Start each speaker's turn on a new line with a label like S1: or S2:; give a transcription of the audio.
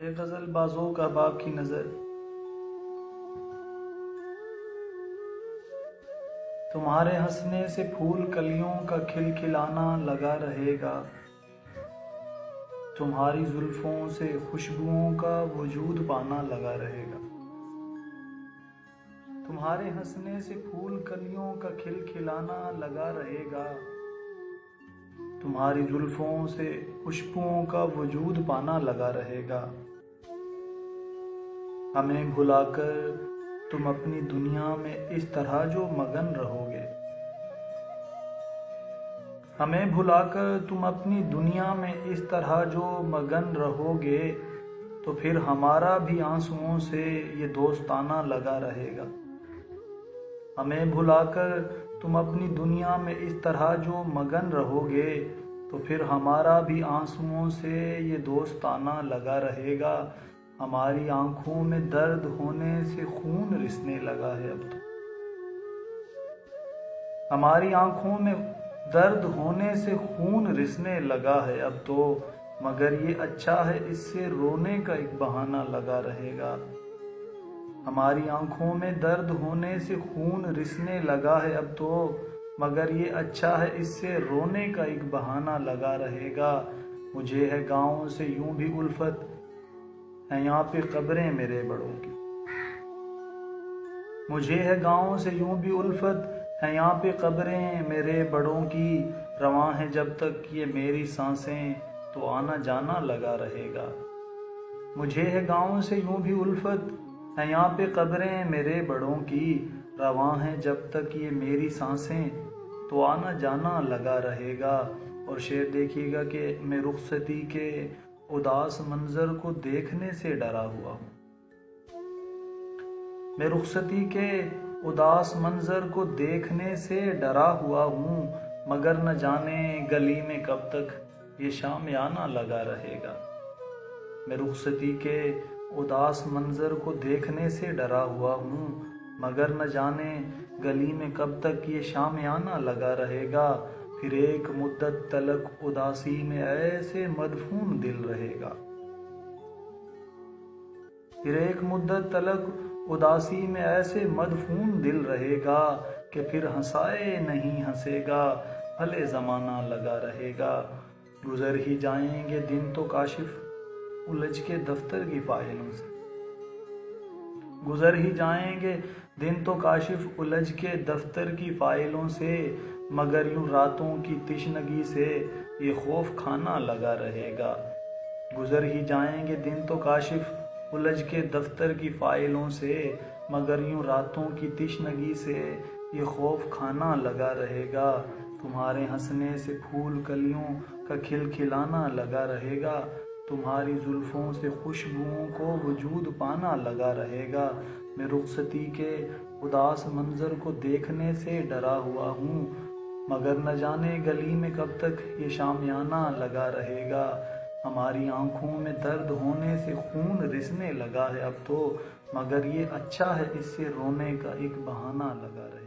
S1: ایک غزل بازوں کا باپ کی نظر۔ تمہارے ہنسنے سے پھول کلیوں کا کھلکھلانا لگا رہے گا، تمہاری زلفوں سے خوشبوؤں کا وجود پانا لگا رہے گا۔ تمہارے ہنسنے سے پھول کلیوں کا کھلکھلانا لگا رہے گا، تمہاری زلفوں سے خوشبوؤں کا وجود پانا لگا رہے گا۔ ہمیں بھلا کر تم اپنی دنیا میں اس طرح جو مگن رہو گے، ہمیں بھلا کر تم اپنی دنیا میں اس طرح جو مگن رہو گے، تو پھر ہمارا بھی آنسوؤں سے یہ دوستانہ لگا رہے گا۔ ہمیں بھلا کر تم اپنی دنیا میں اس طرح جو مگن رہو گے، تو پھر ہمارا بھی آنسوؤں سے یہ دوستانہ لگا رہے گا۔ ہماری آنکھوں میں درد ہونے سے خون رسنے لگا ہے اب تو، ہماری آنکھوں میں درد ہونے سے خون رسنے لگا ہے اب تو، مگر یہ اچھا ہے اس سے رونے کا ایک بہانہ لگا رہے گا۔ ہماری آنکھوں میں درد ہونے سے خون رسنے لگا ہے اب تو، مگر یہ اچھا ہے اس سے رونے کا ایک بہانہ لگا رہے گا۔ مجھے ہے گاؤں سے یوں بھی الفت، ہیں یہاں پہ قبریں میرے بڑوں کی۔ مجھے ہے گاؤں سے یوں بھی الفت، ہیں یہاں پہ قبریں میرے بڑوں کی، رواں ہے جب تک یہ میری سانسیں تو آنا جانا لگا رہے گا۔ مجھے ہے گاؤں سے یوں بھی الفت، ہیں یہاں پہ قبریں میرے بڑوں کی، رواں ہے جب تک یہ میری سانسیں تو آنا جانا لگا رہے گا۔ اور شعر دیکھیے گا کہ میں رخصتی کے اداس منظر کو دیکھنے سے ڈرا ہوا ہوں، میں رخصتی کے اداس منظر کو دیکھنے سے ڈرا ہوا ہوں، مگر نہ جانے گلی میں کب تک یہ شامیانہ لگا رہے گا۔ میں رخصتی کے اداس منظر کو دیکھنے سے ڈرا ہوا ہوں، مگر نہ جانے گلی میں کب تک یہ شامیانہ لگا رہے گا۔ پھر ایک مدت تلک اداسی میں ایسے مدفون دل رہے گا، پھر ایک مدت تلک اداسی میں ایسے مدفون دل رہے گا، کہ پھر ہنسائے نہیں ہنسے گا بھلے زمانہ لگا رہے گا۔ گزر ہی جائیں گے دن تو کاشف الجھ کے دفتر کی فائلوں سے، گزر ہی جائیں گے دن تو کاشف الجھ کے دفتر کی فائلوں سے، مگر یوں راتوں کی تشنگی سے یہ خوف کھانا لگا رہے گا۔ گزر ہی جائیں گے دن تو کاشف الجھ کے دفتر کی فائلوں سے، مگر یوں راتوں کی تشنگی سے یہ خوف کھانا لگا رہے گا۔ تمہارے ہنسنے سے پھول کلیوں کا کھلکھلانا لگا رہے گا، تمہاری زلفوں سے خوشبوؤں کو وجود پانا لگا رہے گا۔ میں رخصتی کے اداس منظر کو دیکھنے سے ڈرا ہوا ہوں، مگر نہ جانے گلی میں کب تک یہ شامیانہ لگا رہے گا۔ ہماری آنکھوں میں درد ہونے سے خون رسنے لگا ہے اب تو، مگر یہ اچھا ہے اس سے رونے کا ایک بہانہ لگا رہے گا۔